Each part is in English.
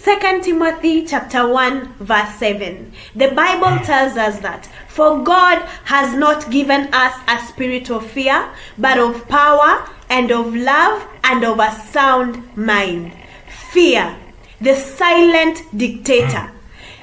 2 Timothy chapter 1 verse 7. The Bible tells us that, for God has not given us a spirit of fear, but of power and of love and of a sound mind. Fear, the silent dictator.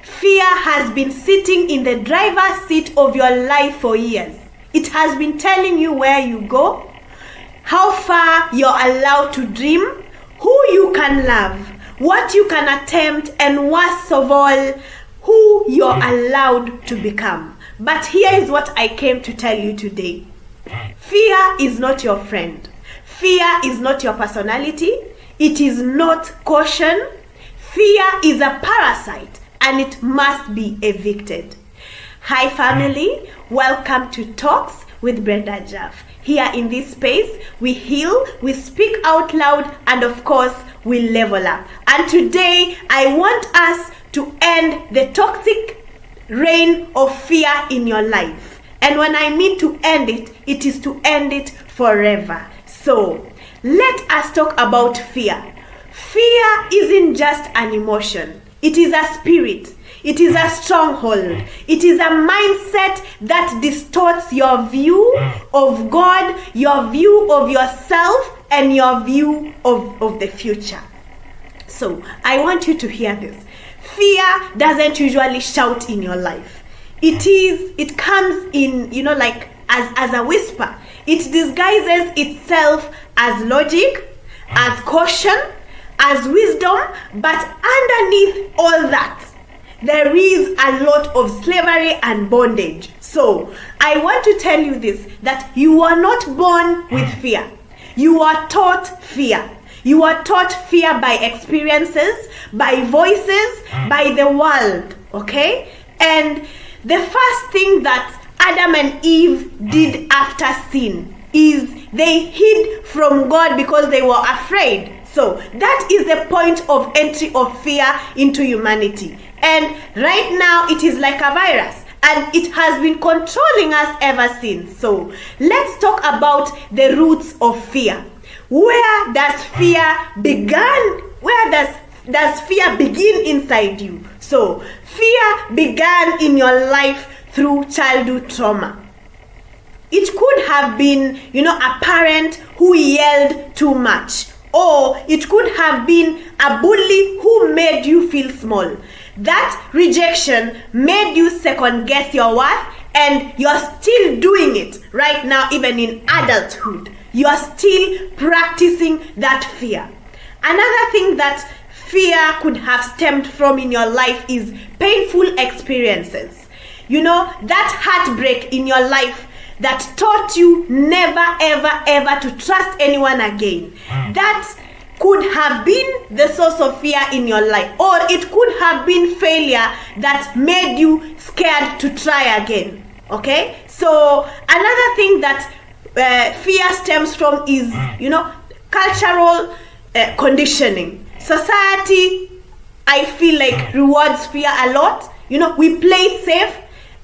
Fear has been sitting in the driver's seat of your life for years. It has been telling you where you go, how far you're allowed to dream, who you can love, what you can attempt, and worst of all, who you're allowed to become. But here is what I came to tell you today. Fear is not your friend. Fear is not your personality. It is not caution. Fear is a parasite, and it must be evicted. Hi family, welcome to Talks with Brenda Jaff. Here in this space, we heal, we speak out loud, and of course, we level up. And today, I want us to end the toxic reign of fear in your life. And when I mean to end it, it is to end it forever. So, let us talk about fear. Fear isn't just an emotion. It is a spirit. It is a stronghold. It is a mindset that distorts your view of God, your view of yourself, and your view of the future. So, I want you to hear this. Fear doesn't usually shout in your life. It comes in, like as a whisper. It disguises itself as logic, as caution, as wisdom, but underneath all that, there is a lot of slavery and bondage. So, I want to tell you this, that you are not born with fear. You are taught fear. You are taught fear by experiences, by voices, by the world, okay? And the first thing that Adam and Eve did after sin is they hid from God because they were afraid. So that is the point of entry of fear into humanity. And right now it is like a virus, and it has been controlling us ever since. So let's talk about the roots of fear. Where does fear begin? Where does fear begin inside you? So fear began in your life through childhood trauma. It could have been, a parent who yelled too much. Or it could have been a bully who made you feel small. That rejection made you second guess your worth, and you're still doing it right now, even in adulthood. You're still practicing that fear. Another thing that fear could have stemmed from in your life is painful experiences. That heartbreak in your life that taught you never, ever, ever to trust anyone again. That could have been the source of fear in your life. Or it could have been failure that made you scared to try again. Okay? So, another thing that fear stems from is, cultural conditioning. Society, I feel like, rewards fear a lot. We play it safe.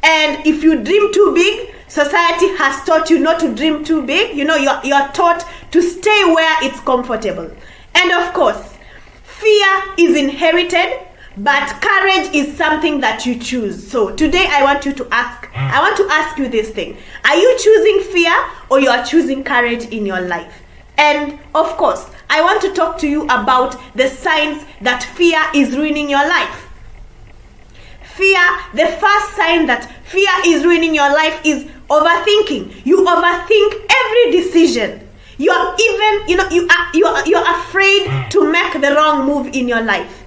And if you dream too big, society has taught you not to dream too big. You're taught to stay where it's comfortable. And of course, fear is inherited, but courage is something that you choose. So today I want to ask you this thing. Are you choosing fear, or you are choosing courage in your life? And of course, I want to talk to you about the signs that fear is ruining your life. Fear, the first sign that fear is ruining your life is overthinking. You overthink every decision. You're afraid to make the wrong move in your life.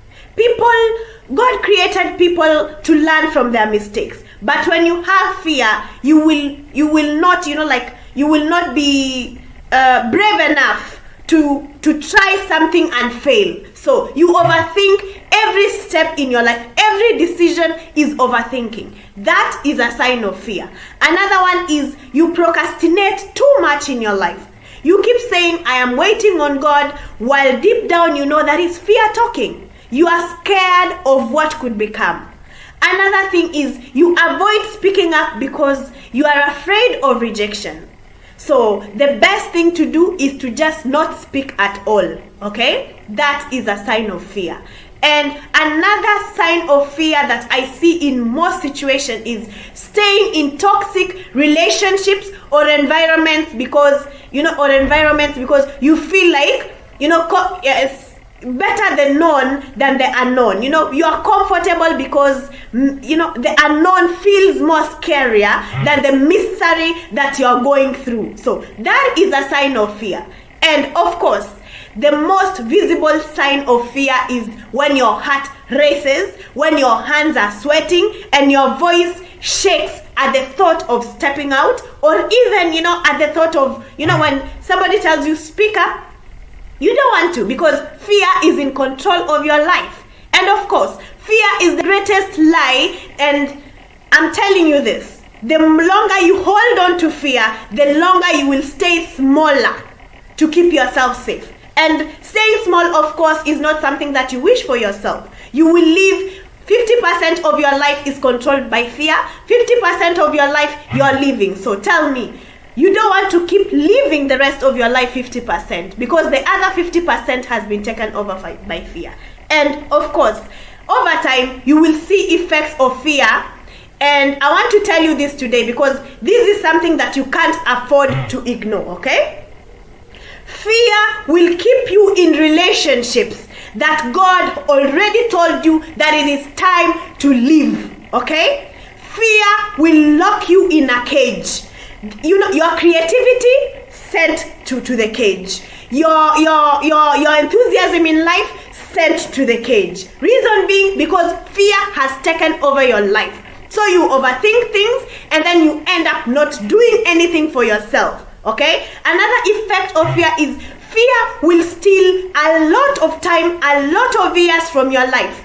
God created people to learn from their mistakes. But when you have fear, you will not, you will not be brave enough to try something and fail. So you overthink every step in your life. Every decision is overthinking. That is a sign of fear. Another one is you procrastinate too much in your life. You keep saying, I am waiting on God, while deep down you know that is fear talking. You are scared of what could become. Another thing is you avoid speaking up because you are afraid of rejection. So the best thing to do is to just not speak at all. Okay? That is a sign of fear. And another sign of fear that I see in most situations is staying in toxic relationships or environments because you feel like, better the known than the unknown. You are comfortable because, the unknown feels more scarier than the mystery that you are going through. So that is a sign of fear. And of course, the most visible sign of fear is when your heart races, when your hands are sweating, and your voice shakes at the thought of stepping out, or even, at the thought of, when somebody tells you, speak up, you don't want to, because fear is in control of your life. And of course, fear is the greatest lie, and I'm telling you this, the longer you hold on to fear, the longer you will stay smaller to keep yourself safe. And staying small, of course, is not something that you wish for yourself. You will live 50% of your life is controlled by fear, 50% of your life you are living. So tell me, you don't want to keep living the rest of your life 50% because the other 50% has been taken over by fear. And of course, over time, you will see effects of fear. And I want to tell you this today because this is something that you can't afford to ignore, okay? Fear will keep you in relationships that God already told you that it is time to leave, okay? Fear will lock you in a cage. Your creativity sent to the cage. Your enthusiasm in life sent to the cage. Reason being because fear has taken over your life. So you overthink things and then you end up not doing anything for yourself. Okay? Another effect of fear is fear will steal a lot of time, a lot of years from your life.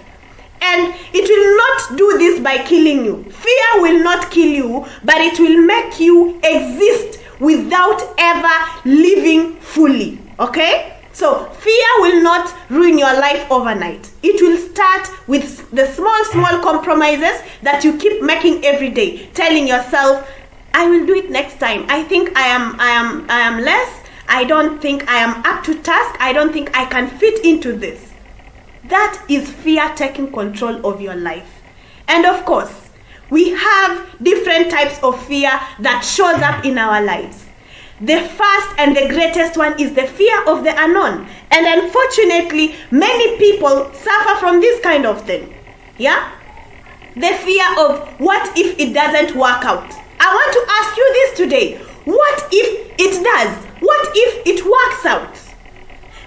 And it will not do this by killing you. Fear will not kill you, but it will make you exist without ever living fully. Okay? So fear will not ruin your life overnight. It will start with the small compromises that you keep making every day, telling yourself, I will do it next time. I think I am less. I don't think I am up to task. I don't think I can fit into this. That is fear taking control of your life. And of course, we have different types of fear that shows up in our lives. The first and the greatest one is the fear of the unknown. And unfortunately, many people suffer from this kind of thing. Yeah? The fear of what if it doesn't work out? I want to ask you this today. What if it does? What if it works out?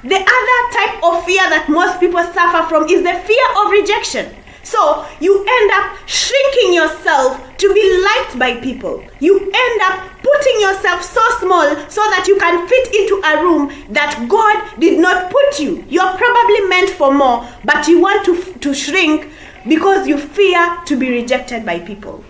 The other type of fear that most people suffer from is the fear of rejection. So you end up shrinking yourself to be liked by people. You end up putting yourself so small so that you can fit into a room that God did not put you. You're probably meant for more, but you want to shrink because you fear to be rejected by people.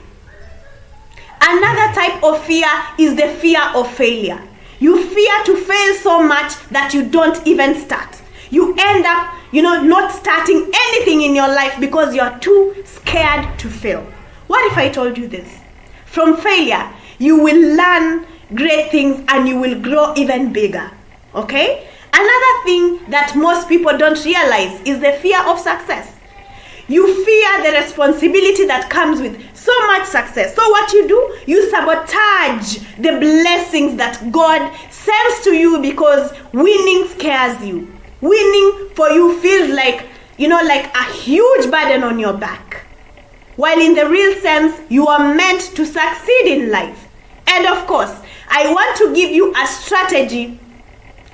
Another type of fear is the fear of failure. You fear to fail so much that you don't even start. You end up, not starting anything in your life because you're too scared to fail. What if I told you this? From failure, you will learn great things and you will grow even bigger. Okay? Another thing that most people don't realize is the fear of success. You fear the responsibility that comes with so much success. So what you do, you sabotage the blessings that God sends to you because winning scares you. Winning for you feels like, like a huge burden on your back. While in the real sense, you are meant to succeed in life. And of course, I want to give you a strategy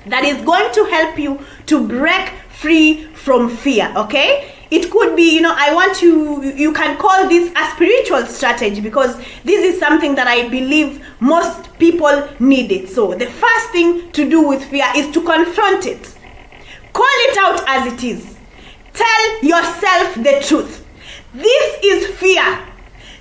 that is going to help you to break free from fear, okay? It could be, you can call this a spiritual strategy because this is something that I believe most people need it. So the first thing to do with fear is to confront it. Call it out as it is. Tell yourself the truth. This is fear.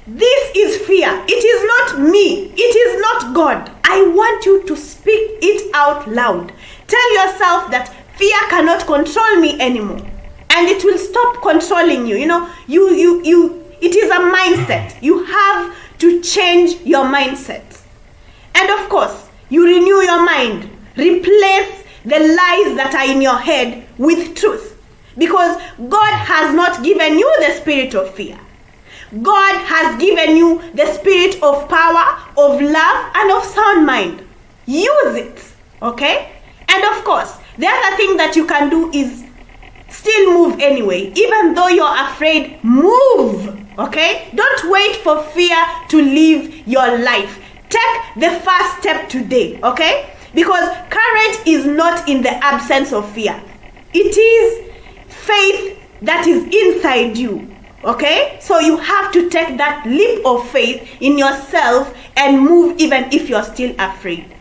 This is fear. It is not me. It is not God. I want you to speak it out loud. Tell yourself that fear cannot control me anymore. And it will stop controlling you. It is a mindset. You have to change your mindset. And of course, you renew your mind. Replace the lies that are in your head with truth. Because God has not given you the spirit of fear. God has given you the spirit of power, of love, and of sound mind. Use it, okay? And of course, the other thing that you can do is still move anyway. Even though you're afraid, move, okay? Don't wait for fear to live your life. Take the first step today, okay? Because courage is not in the absence of fear. It is faith that is inside you, okay? So you have to take that leap of faith in yourself and move even if you're still afraid.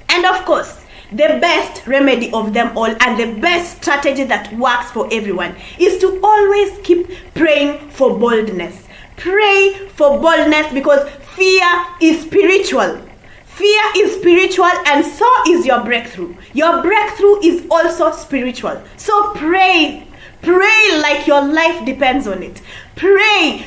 And of course, the best remedy of them all and the best strategy that works for everyone is to always keep praying for boldness. Pray for boldness because fear is spiritual. Fear is spiritual and so is your breakthrough. Your breakthrough is also spiritual. So pray. Pray like your life depends on it. Pray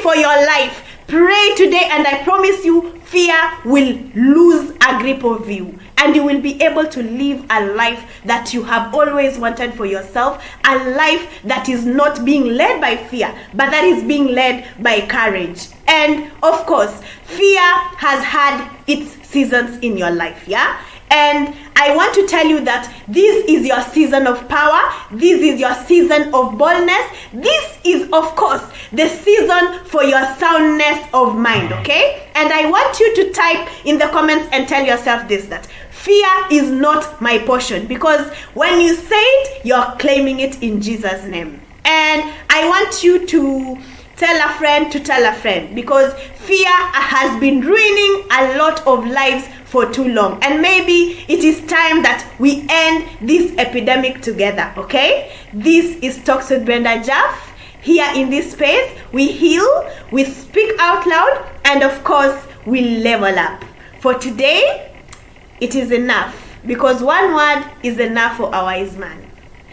for your life. Pray today and I promise you fear will lose a grip of you and you will be able to live a life that you have always wanted for yourself, a life that is not being led by fear but that is being led by courage. And of course, fear has had its seasons in your life, yeah? And I want to tell you that this is your season of power. This is your season of boldness. This is, of course, the season for your soundness of mind, okay? And I want you to type in the comments and tell yourself this, that fear is not my portion. Because when you say it, you're claiming it in Jesus' name. And I want you to tell a friend to tell a friend, because fear has been ruining a lot of lives for too long, and maybe it is time that we end this epidemic together, okay? This is Talks with Brenda Jaff. Here in this space, we heal, we speak out loud, and of course, we level up. For today, it is enough, because one word is enough for a wise man.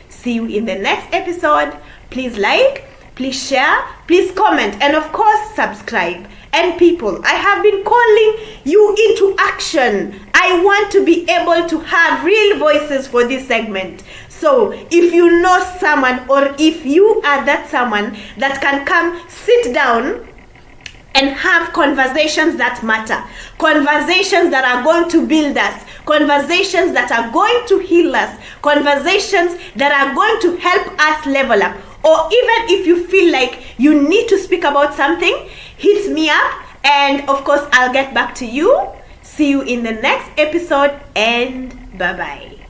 See you in the next episode. Please like, please share, please comment, and of course subscribe. And people, I have been calling you into action. I want to be able to have real voices for this segment. So if you know someone, or if you are that someone that can come sit down and have conversations that matter, conversations that are going to build us, conversations that are going to heal us, conversations that are going to help us level up, or even if you feel like you need to speak about something, hit me up and of course I'll get back to you. See you in the next episode and bye-bye.